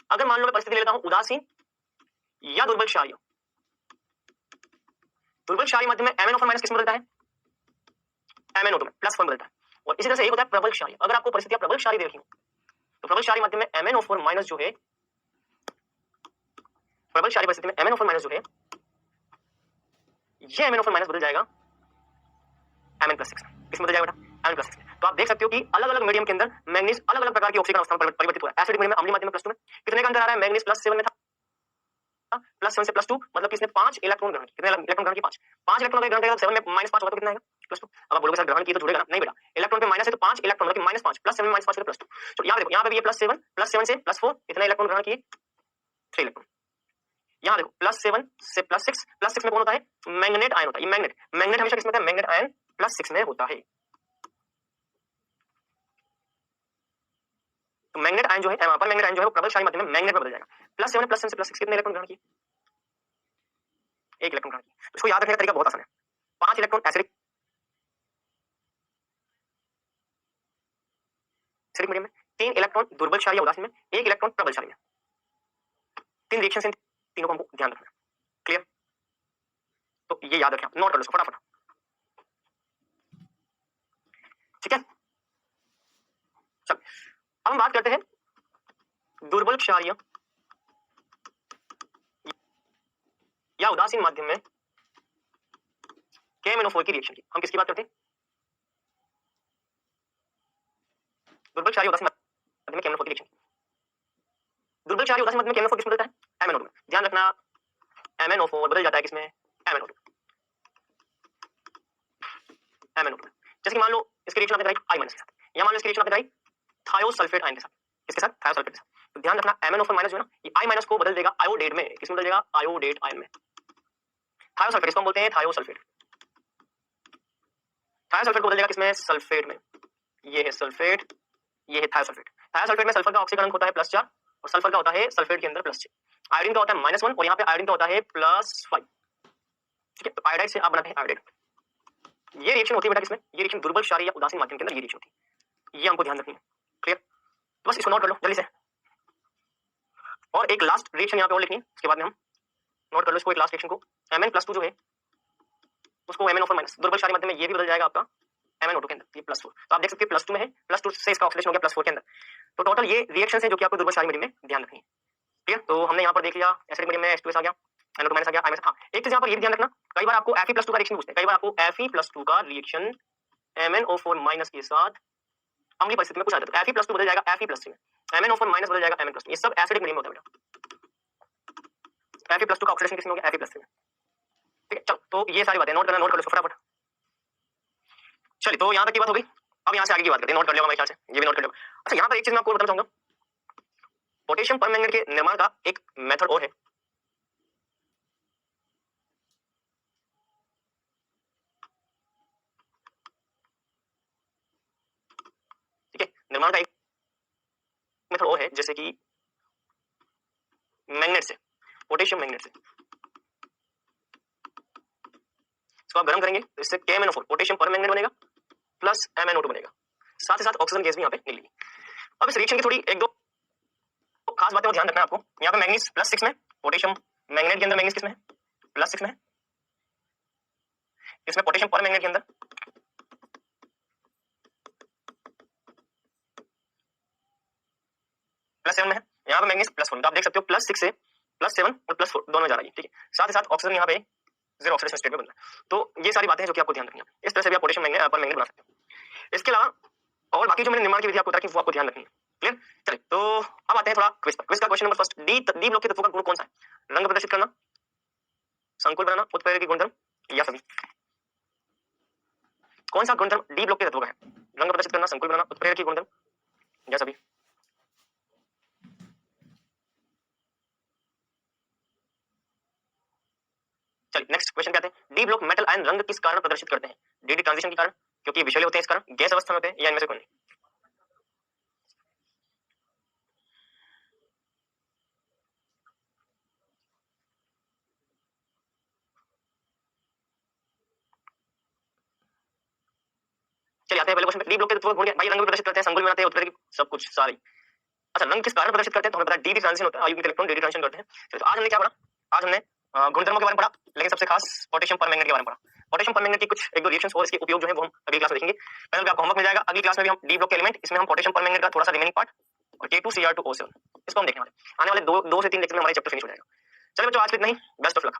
Speaker 1: अगर मान लो मैं परिस्थिति ले लेता हूं उदासीन या दुर्बल क्षारीय, दुर्बल क्षारीय माध्यम में MnO4- किसमें बदलता है, MnO2 में +1 बदलता है। और इसी तरह से एक होता है प्रबल क्षारीय। अगर आपको परिस्थितियां प्रबल क्षारीय देखी हो तो प्रबल क्षारीय माध्यम में MnO4- जो है, प्रबल क्षारीय परिस्थिति में MnO4- जो है ये MnO4- बदल जाएगा Mn+6 में। किसमें बदल जाएगा बेटा, Mn+6 में। तो आप देख सकते हो कि अलग अलग मीडियम के अंदर मैंगनीज अलग अलग प्रकार की ऑक्सीकरण अवस्था में परिवर्तित हुआ है। एसिडिक मीडियम में अम्लीय माध्यम में +2 में कितने का अंतर आ रहा है, मैंगनीज +7 में था, +7 से +2 मतलब किसने 5 इलेक्ट्रॉन ग्रहण किए, कितने इलेक्ट्रॉन ग्रहण किए, 5 इलेक्ट्रॉन ग्रहण करेगा, 7 में -5 होगा तो कितना आएगा, +2। अब आप बोलोगे सर ग्रहण किए तो जुड़ेगा ना, नहीं बेटा, इलेक्ट्रॉन पे माइनस है तो 5 इलेक्ट्रॉन मतलब -5 +7 में -5 +2। तो यहाँ देखो, यहाँ पे भी ये +7 से +4 इतना इलेक्ट्रॉन ग्रहण किए, 3 इलेक्ट्रॉन। यहाँ देखो +7 से +6 में कौन होता है, मैंगनेट आयन होता है। ये मैंगनेट हमेशा किसमें होता है, मैंगनेट आयन +6 में होता है। तो मैंगनेट आयन जो है, पर मैंगनेट आयन जो है वो प्रबल क्षारीय माध्यम में मैंगनेट में बदल जाएगा। +7 से +6 कितने इलेक्ट्रॉन ग्रहण किए, 1 इलेक्ट्रॉन ग्रहण किए। तो इसको याद रखने का तरीका बहुत आसान है, 5 इलेक्ट्रॉन एसिडिक मीडियम में, 3 इलेक्ट्रॉन दुर्बल क्षारीय उदासीन में, 1 इलेक्ट्रॉन प्रबल क्षारीय में। 3 रिएक्शन इन तीनों को हमको ध्यान रखना है। क्लियर, तो ये याद रखें, नोट कर लो फटाफट। ठीक है, चल अब हम बात करते हैं दुर्बल क्षारीय या उदासीन माध्यम में KMnO4 की रिएक्शन की। हम किसकी बात करते हैं, दुर्बल क्षारीय उदासीन माध्यम में KMnO4 की रिएक्शन। दुर्बल क्षारीय उदासीन माध्यम में KMnO4 किसमें बदलता है, MnO2 में। ध्यान रखना MnO4 बदल जाता है किसमें, MnO2 में। जैसे कि मान लो इसकी रिएक्शन आपने कराई I- के साथ, या मान लो इसकी रिएक्शन आपने कराई थायोसल्फेट आयन के साथ, इसके साथ थायोसल्फेट के साथ। तो ध्यान रखना MnO4- जो है ना, ये I- को बदल देगा आयोडेट में, किसमें बदल देगा, आयोडेट आयन में। थायोसल्फेट इसको हम बोलते हैं थायोसल्फेट, थायोसल्फेट को बदल देगा किसमें, सल्फेट में। ये है सल्फेट, ये है थायोसल्फेट। थायोसल्फेट में सल्फर का ऑक्सीकरण होता है +4 और सल्फर का होता है सल्फेट के अंदर +6। आयोडीन का होता है -1 और यहाँ पे आयोडीन का होता है +5। ठीक है, तो आयोडाइड से आप बनाते हैं आयोडेट। ये रिएक्शन होती है बेटा किसमें, ये रिएक्शन दुर्बल क्षारीय या उदासीन माध्यम के अंदर ये रिएक्शन होती है, ये हमको ध्यान रखनी है। क्लियर, तो बस इसको नोट कर लो जल्दी से। और एक लास्ट रिएक्शन यहाँ पे और लिखनी है, उसके बाद में हम नोट कर लो इसको, एक लास्ट रिएक्शन को। Mn+2 जो है उसको MnO4- दुर्बल क्षारीय माध्यम में ये भी बदल जाएगा आपका MnO2 के अंदर, ये +4। तो आप देख सकते हैं +2 में है, +2 से इसका ऑक्सीडेशन हो गया +4 के अंदर। तो टोटल ये रिएक्शन है जो कि आपको दुर्बल क्षारीय माध्यम में ध्यान रखनी है। ठीक है, तो हमने यहाँ पर देख लिया एसिडिक मीडियम में H2S आ गया, NO2 माइनस आ गया, I- हाँ एक चीज यहाँ पर ये ध्यान रखना, कई बार आपको Fe+2 का रिएक्शन पूछते हैं, कई बार आपको Fe+2 का रिएक्शन MnO4 माइनस के साथ अम्लीय परिस्थिति में पूछा जाता है। Fe+2 बदल जाएगा Fe+3 में, MnO4 माइनस बदल जाएगा Mn+, ये सब एसिडिक मीडियम में होता है बेटा। Fe+2 का ऑक्सीडेशन किसमें हो गया? Fe+3 में। ठीक है, चलो तो ये सारी बातें नोट करना, नोट कर लो फटाफट। चलिए तो यहाँ तक की बात हो गई, अब यहाँ से आगे की बात करते हैं, नोट कर लिया मेरे ख्याल से, ये भी नोट कर लिया। अच्छा यहाँ पर एक चीज मैं आपको बताना चाहूंगा, पोटेशियम परमैंगनेट के निर्माण का एक मेथड और है, ठीक है, निर्माण का एक मेथड और है, जैसे कि मैग्नेट से, पोटेशियम मैग्नेट से इसको आप गर्म करेंगे तो इससे KMnO4 पोटेशियम परमैंगनेट बनेगा प्लस MnO2 बनेगा, साथ ही साथ ऑक्सीजन गैस भी यहाँ पे निकलेगी। अब इस रिएक्शन की थोड़ी एक दो खास बातें ध्यान रखना है आपको। यहाँ पे मैग्नीज +6 में, पोटेशियम मैग्नेट के अंदर मैग्नीज किसमें है? +6 में है, इसमें पोटेशियम परमैंगनेट के अंदर +7 में है, यहाँ पे मैग्नीज +1, तो आप देख सकते हो +6 से +7 और +4 दोनों में जा रही है, ठीक है, साथ ही साथ ऑक्सीजन यहाँ पे जीरो ऑक्सीडेशन स्टेट में बन रहा है। तो ये सारी बातें हैं जो कि आपको ध्यान रखनी है, इस तरह से भी आप पोटेशियम परमैंगनेट बना सकते हो। इसके अलावा और बाकी जो मैंने निर्माण की विधि आपको बताई वो आपको ध्यान रखनी है, क्लियर। चलिए तो अब आते हैं थोड़ा क्विज पर। क्विज का question number first, D block के तत्वों का गुण कौन सा है? रंग प्रदर्शित करना, संकुल बनाना, उत्प्रेरक गुणधर्म या सभी? कौन सा गुणधर्म डी ब्लॉक के तत्वों का है? रंग प्रदर्शित करना, संकुल बनाना, उत्प्रेरक गुणधर्म या सभी? चलिए नेक्स्ट क्वेश्चन कहते हैं, डी ब्लॉक मेटल आयन रंग किस कारण प्रदर्शित करते हैं? डी ट्रांजिशन के कारण, क्योंकि विषैले होते हैं इस कारण, गैस अवस्था में होते हैं, या इनमें से कोई नहीं? चलिए आते हैं पहले क्वेश्चन पे, डी ब्लॉक के तत्वों का गुण भाई रंग प्रदर्शित करते हैं, संकुल बनाते हैं, उत्प्रेरक सब कुछ सारी। अच्छा रंग किस कारण प्रदर्शित करते हैं? तो हमें पता है डी ट्रांजिशन होता है, आयु इलेक्ट्रॉन डी ट्रांजिशन करते हैं। तो आज हमने क्या पढ़ा? आज हमने गुणधर्मों के बारे में पढ़ा, लेकिन सबसे खास पोटेशियम परमैंगनेट के बारे में पढ़ा। पोटेशियम परमैंगनेट की कुछ एक दो रिएक्शंस और इसके उपयोग जो है वो हम अगली क्लास में देखेंगे। पहले भी आपको होमवर्क मिल जाएगा, अगली क्लास में भी हम डी ब्लॉक के एलिमेंट, इसमें हम पोटेशियम परमैंगनेट का थोड़ा सा रिमेनिंग पार्ट और K2Cr2O7 इसको हम देखने वाले, आने वाले 2 से 3 लेक्चर में हमारा चैप्टर फिनिश हो जाएगा। चलिए बच्चों आज इतना ही, बेस्ट ऑफ लक।